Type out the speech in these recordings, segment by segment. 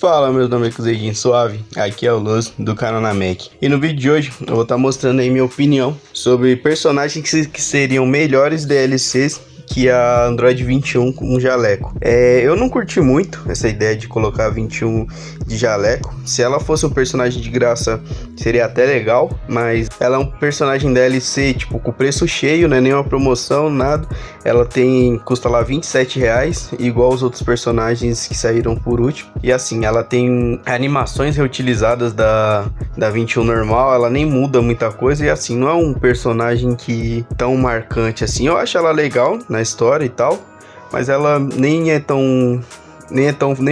Fala, meus amigos Zedinho suave, aqui é o Luz do canal na Mac. E no vídeo de hoje eu vou estar mostrando aí minha opinião sobre personagens que seriam melhores DLCs que a Android 21 com jaleco. Eu não curti muito essa ideia de colocar 21 de jaleco. Se ela fosse um personagem de graça seria até legal, mas ela é um personagem DLC tipo com preço cheio, não é nenhuma promoção, nada. Ela custa lá R$27, igual os outros personagens que saíram por último. E assim, ela tem animações reutilizadas da 21 normal, ela nem muda muita coisa. E assim, não é um personagem que tão marcante assim. Eu acho ela legal na história e tal, mas ela nem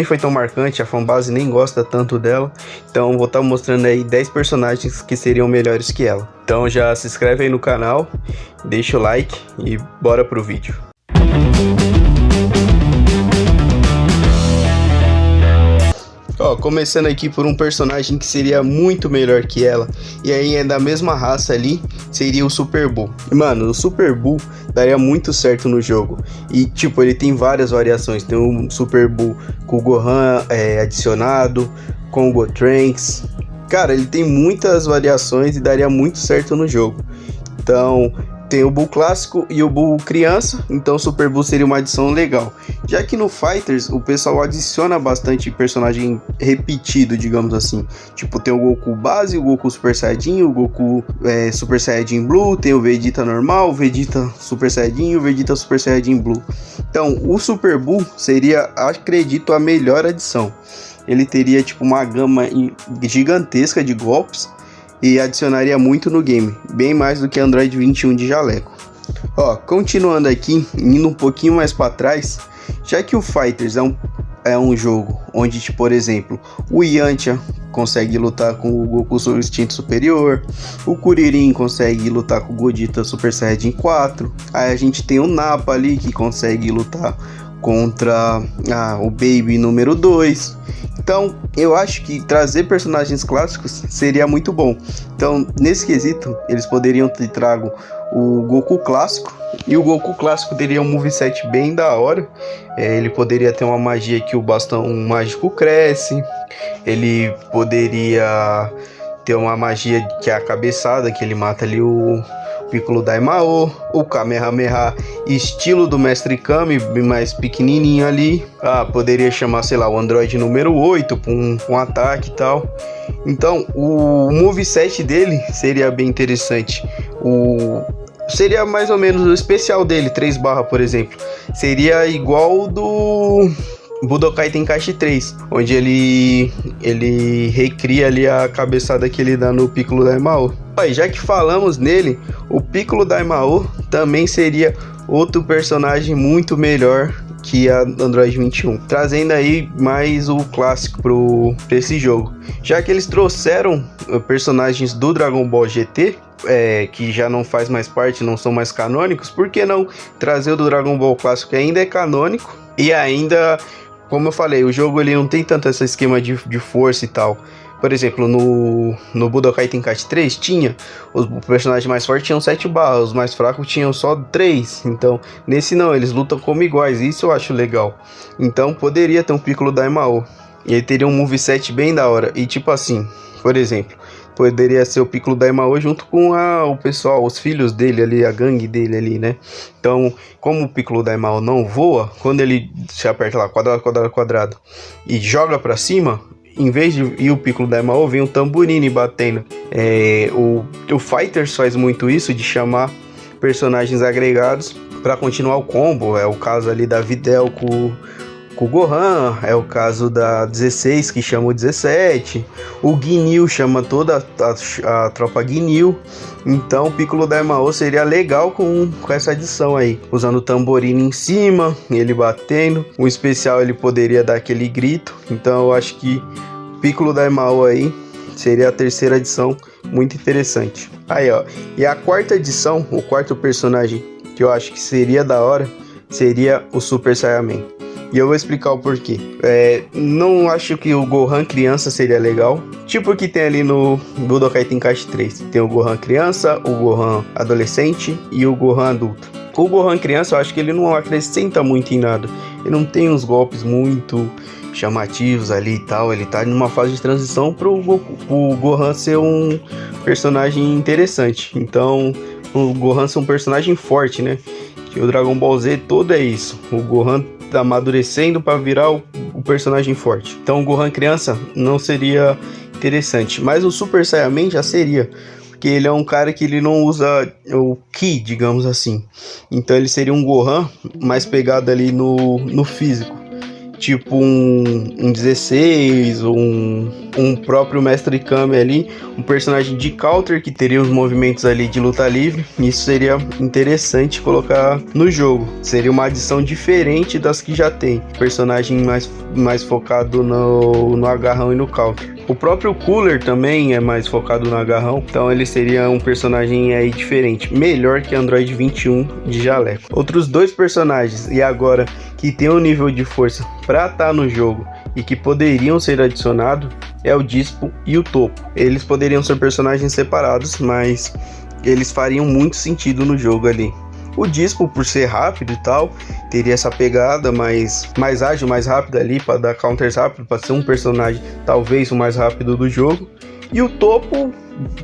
foi tão marcante, a fanbase nem gosta tanto dela. Então vou estar mostrando aí 10 personagens que seriam melhores que ela. Então já se inscreve aí no canal, deixa o like e bora pro vídeo. Começando aqui por um personagem que seria muito melhor que ela, e aí é da mesma raça ali, seria o Super Bull. E mano, o Super Bull daria muito certo no jogo. E tipo, ele tem várias variações. Tem um Super Bull com o Gohan adicionado, com o Gotrunks. Cara, ele tem muitas variações e daria muito certo no jogo. Então tem o Bull clássico e o Bull criança, então o Super Bull seria uma adição legal. Já que no Fighters o pessoal adiciona bastante personagem repetido, digamos assim. Tipo, tem o Goku base, o Goku Super Saiyajin, o Goku Super Saiyajin Blue, tem o Vegeta normal, o Vegeta Super Saiyajin e o Vegeta Super Saiyajin Blue. Então o Super Bull seria, acredito, a melhor adição. Ele teria tipo uma gama gigantesca de golpes e adicionaria muito no game, bem mais do que Android 21 de jaleco. Continuando aqui, indo um pouquinho mais para trás, já que o Fighters é um jogo onde, tipo, por exemplo, o Yantia consegue lutar com o Goku Instinto Superior, o Kuririn consegue lutar com o Gogeta Super Saiyajin 4, aí a gente tem o Nappa ali que consegue lutar contra o Baby número 2. Então eu acho que trazer personagens clássicos seria muito bom. Então nesse quesito eles poderiam ter trago o Goku clássico, e o Goku clássico teria um moveset bem da hora. Ele poderia ter uma magia que o bastão mágico cresce, ele poderia ter uma magia que é a cabeçada, que ele mata ali o Piccolo Daimao, o Kamehameha estilo do Mestre Kami, mais pequenininho ali. Poderia chamar, sei lá, o Android número 8 para um ataque e tal. Então o moveset dele seria bem interessante. Seria mais ou menos o especial dele, 3/, por exemplo. Seria igual do Budokai Tenkaichi 3, onde ele recria ali a cabeçada que ele dá no Piccolo Daimao. Já que falamos nele, o Piccolo Daimao também seria outro personagem muito melhor que a Android 21, trazendo aí mais o clássico pra esse jogo. Já que eles trouxeram personagens do Dragon Ball GT, que já não faz mais parte, não são mais canônicos, por que não trazer o do Dragon Ball clássico, que ainda é canônico, e ainda, como eu falei, o jogo ele não tem tanto esse esquema de força e tal. Por exemplo, no Budokai Tenkaichi 3 os personagens mais fortes tinham 7 barras, os mais fracos tinham só 3. Então, nesse não, eles lutam como iguais, isso eu acho legal. Então, poderia ter um Piccolo Daimao, e ele teria um moveset bem da hora. E tipo assim, por exemplo, poderia ser o Piccolo Daimao junto com o pessoal, os filhos dele ali, a gangue dele ali, né? Então, como o Piccolo Daimao não voa, quando ele se aperta lá, quadrado, quadrado, quadrado, e joga pra cima, em vez de ir o Piccolo Daimao, vem um tamborini batendo. O Fighters faz muito isso, de chamar personagens agregados para continuar o combo. É o caso ali da Videl com o Gohan, é o caso da 16 que chama o 17, o Ginyu chama toda a tropa Ginyu. Então o Piccolo Daimao seria legal com essa adição aí, usando o tamborim em cima, ele batendo. O especial ele poderia dar aquele grito. Então eu acho que Piccolo Daimao aí seria a terceira edição, muito interessante. E a quarta edição, o quarto personagem que eu acho que seria da hora, seria o Super Saiyaman. E eu vou explicar o porquê. Não acho que o Gohan criança seria legal, tipo o que tem ali no Budokai Tenkaichi 3. Tem o Gohan criança, o Gohan adolescente e o Gohan adulto. O Gohan criança, eu acho que ele não acrescenta muito em nada. Ele não tem uns golpes muito chamativos ali e tal. Ele tá numa fase de transição pro Gohan ser um personagem interessante. Então, o Gohan ser um personagem forte, né? Que o Dragon Ball Z todo é isso. O Gohan tá amadurecendo para virar o personagem forte. Então, o Gohan criança não seria interessante, mas o Super Saiyaman já seria. Porque ele é um cara que ele não usa o Ki, digamos assim. Então ele seria um Gohan mais pegado ali no físico. Tipo um 16, um próprio Mestre Kami ali, um personagem de counter que teria os movimentos ali de luta livre. Isso seria interessante colocar no jogo. Seria uma adição diferente das que já tem. Personagem mais focado no agarrão e no counter. O próprio Cooler também é mais focado no agarrão, então ele seria um personagem aí diferente, melhor que Android 21 de jaleco. Outros dois personagens, e agora que tem um nível de força para estar no jogo e que poderiam ser adicionados, é o Dispo e o Topo. Eles poderiam ser personagens separados, mas eles fariam muito sentido no jogo ali. O Dispo, por ser rápido e tal, teria essa pegada mais ágil, mais rápida ali, para dar counters rápido, para ser um personagem talvez o mais rápido do jogo. E o Topo,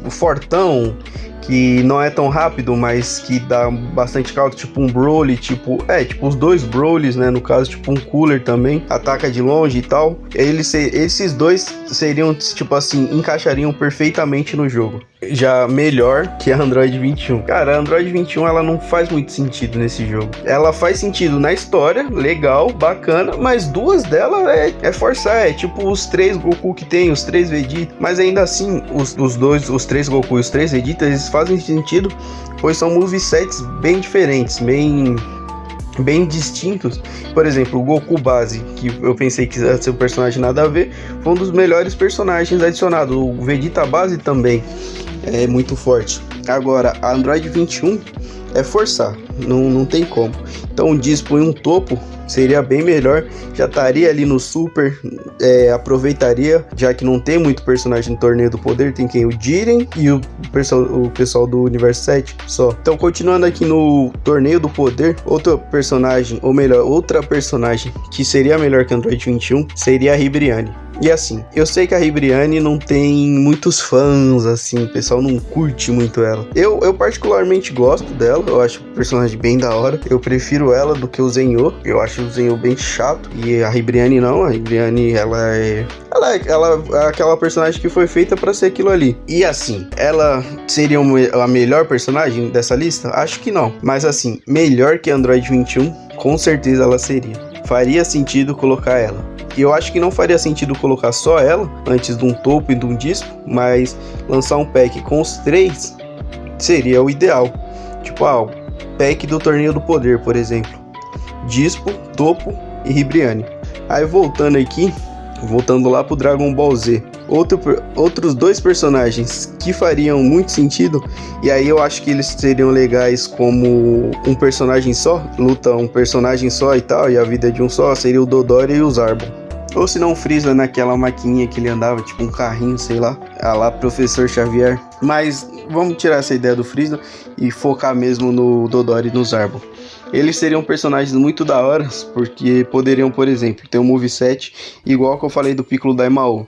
o fortão, que não é tão rápido, mas que dá bastante counter, tipo um Broly, tipo os dois Brolys, né, no caso, tipo um Cooler também, ataca de longe e tal. Esses dois seriam, tipo assim, encaixariam perfeitamente no jogo. Já melhor que a Android 21. Cara, a Android 21, ela não faz muito sentido nesse jogo. Ela faz sentido na história, legal, bacana, mas duas delas é forçar, é tipo os três Goku que tem, os três Vegeta, mas ainda assim, os três Goku e os três Vegeta, eles fazem sentido, pois são movesets bem diferentes, bem distintos. Por exemplo, o Goku base, que eu pensei que ia ser um personagem nada a ver, foi um dos melhores personagens adicionados. O Vegeta base também é muito forte. Agora, a Android 21 é forçar, não tem como. Então, um Dispo e um Topo seria bem melhor, já estaria ali no Super, aproveitaria, já que não tem muito personagem no Torneio do Poder, tem quem? O Jiren e o pessoal do Universo 7 só. Então, continuando aqui no Torneio do Poder, outra personagem que seria melhor que a Android 21 seria a Ribrianne. E assim, eu sei que a Ribrianne não tem muitos fãs, assim, o pessoal não curte muito ela. Eu particularmente gosto dela, eu acho o personagem bem da hora. Eu prefiro ela do que o Zenyo, eu acho o Zenyo bem chato. E a Ribrianne não, a Ribrianne ela é aquela personagem que foi feita pra ser aquilo ali. E assim, ela seria a melhor personagem dessa lista? Acho que não. Mas assim, melhor que a Android 21, com certeza ela seria. Faria sentido colocar ela. E eu acho que não faria sentido colocar só ela, antes de um Topo e de um Dispo, mas lançar um pack com os três seria o ideal. Tipo, o pack do Torneio do Poder, por exemplo. Dispo, Topo e Ribrianne. Aí voltando lá pro Dragon Ball Z. Outros dois personagens que fariam muito sentido, e aí eu acho que eles seriam legais como um personagem só, luta um personagem só e tal, e a vida é de um só, seria o Dodori e o Zarbon. Ou se não, o Freeza naquela maquininha que ele andava, tipo um carrinho, sei lá, lá Professor Xavier. Mas vamos tirar essa ideia do Freeza e focar mesmo no Dodori e no Zarbon. Eles seriam personagens muito da hora, porque poderiam, por exemplo, ter um moveset igual que eu falei do Piccolo Daimao.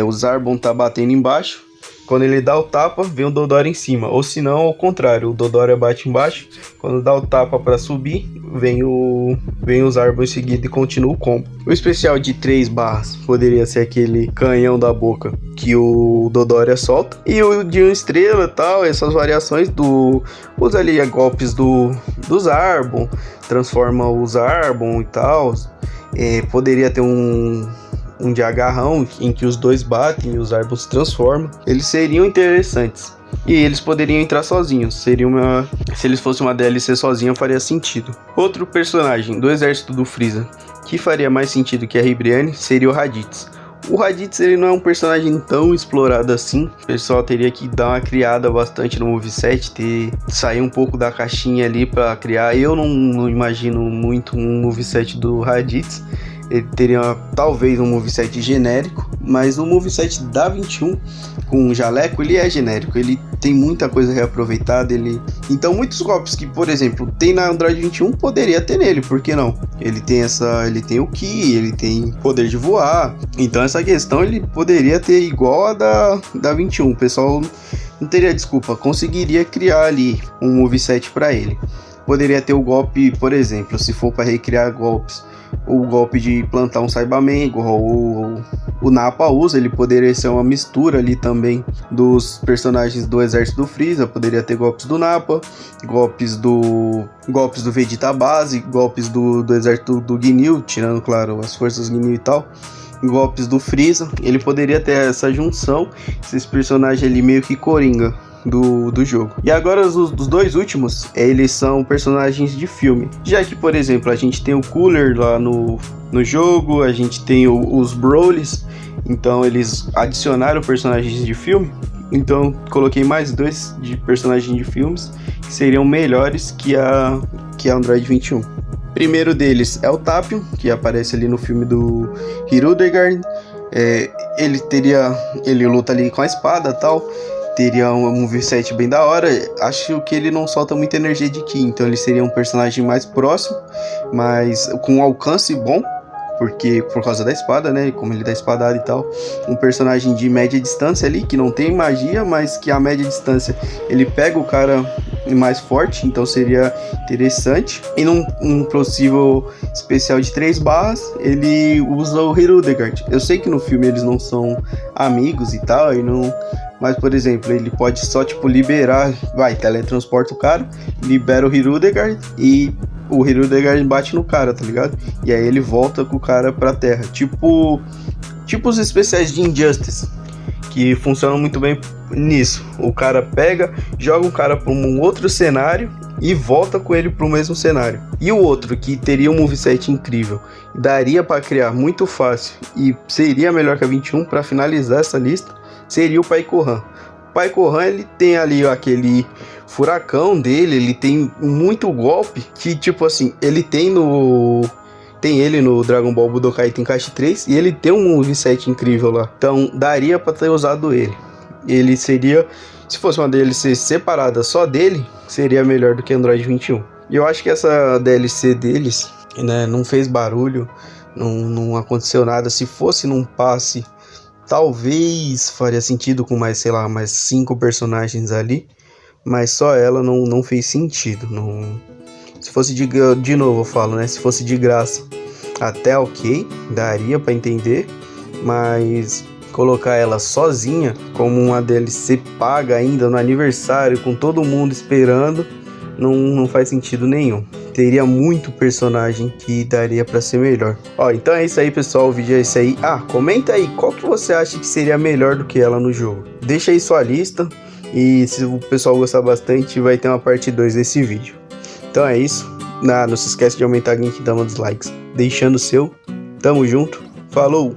O Zarbon tá batendo embaixo, quando ele dá o tapa, vem o Dodori em cima. Ou se não, ao contrário, o Dodori bate embaixo, quando dá o tapa para subir, vem o Zarbon em seguida e continua o combo. O especial de 3 barras poderia ser aquele canhão da boca que o Dodori solta. E o de 1 estrela e tal, essas variações usa ali golpes do Zarbon, transforma o Zarbon e tal. Poderia ter um de agarrão em que os dois batem e os Zarbon se transformam. Eles seriam interessantes. E eles poderiam entrar sozinhos. Se eles fossem uma DLC sozinha, faria sentido. Outro personagem do exército do Freeza que faria mais sentido que a Ribrianne seria o Raditz. O Raditz, ele não é um personagem tão explorado assim. O pessoal teria que dar uma criada bastante no moveset, sair um pouco da caixinha ali para criar. Eu não imagino muito um moveset do Raditz. Ele teria talvez um moveset genérico, mas o moveset da 21 com o jaleco, ele é genérico, ele tem muita coisa reaproveitada, então muitos golpes que, por exemplo, tem na Android 21 poderia ter nele, por que não? Ele tem o Ki, ele tem poder de voar, então essa questão ele poderia ter igual a da 21, o pessoal não teria desculpa, conseguiria criar ali um moveset para ele. Poderia ter o golpe, por exemplo, se for para recriar golpes, o golpe de plantar um Saibaman, igual o Nappa usa, ele poderia ser uma mistura ali também dos personagens do exército do Freeza, poderia ter golpes do Nappa, golpes do Vegeta base, golpes do exército do Ginyu, tirando, claro, as forças Ginyu e tal, golpes do Freeza, ele poderia ter essa junção, esses personagens ali meio que coringa do jogo. E agora os dois últimos, eles são personagens de filme, já que, por exemplo, a gente tem o Cooler lá no jogo, a gente tem os Brolys, então eles adicionaram personagens de filme, então coloquei mais dois de personagens de filmes que seriam melhores que a Android 21. Primeiro deles é o Tapion, que aparece ali no filme do Hirudegarn. Ele luta ali com a espada e tal, teria um moveset bem da hora. Acho que ele não solta muita energia de Ki, então ele seria um personagem mais próximo, mas com um alcance bom, porque por causa da espada, né, como ele dá espadada e tal. Um personagem de média distância ali, que não tem magia, mas que a média distância ele pega o cara mais forte, então seria interessante. E num possível especial de 3 barras, ele usa o Hirudegarn. Eu sei que no filme eles não são amigos e tal, mas, por exemplo, ele pode só, liberar, teletransporta o cara, libera o Hirudegarn e o Hirudegarn bate no cara, tá ligado? E aí ele volta com o cara pra terra. Tipo os especiais de Injustice, que funcionam muito bem nisso. O cara pega, joga o cara pra um outro cenário e volta com ele pro mesmo cenário. E o outro, que teria um moveset incrível, daria pra criar muito fácil e seria melhor que a 21 pra finalizar essa lista, seria o Pai Gohan. O Pai Gohan, ele tem ali aquele furacão dele, ele tem muito golpe que, tipo assim, ele tem ele no Dragon Ball Budokai Tenkaichi 3 e ele tem um moveset incrível lá. Então daria pra ter usado ele. Ele seria, se fosse uma DLC separada só dele, seria melhor do que Android 21. E eu acho que essa DLC deles, né, não fez barulho, não aconteceu nada. Se fosse num passe, talvez faria sentido com mais 5 personagens ali, mas só ela não fez sentido. Se fosse de novo eu falo, né? Se fosse de graça, até ok, daria pra entender, mas colocar ela sozinha como uma DLC paga ainda no aniversário, com todo mundo esperando, não faz sentido nenhum. Teria muito personagem que daria pra ser melhor. Então é isso aí, pessoal, o vídeo é esse aí. Comenta aí qual que você acha que seria melhor do que ela no jogo. Deixa aí sua lista e se o pessoal gostar bastante, vai ter uma parte 2 desse vídeo. Então é isso. Não se esquece de aumentar a Genkidama dos likes, deixando o seu. Tamo junto, falou!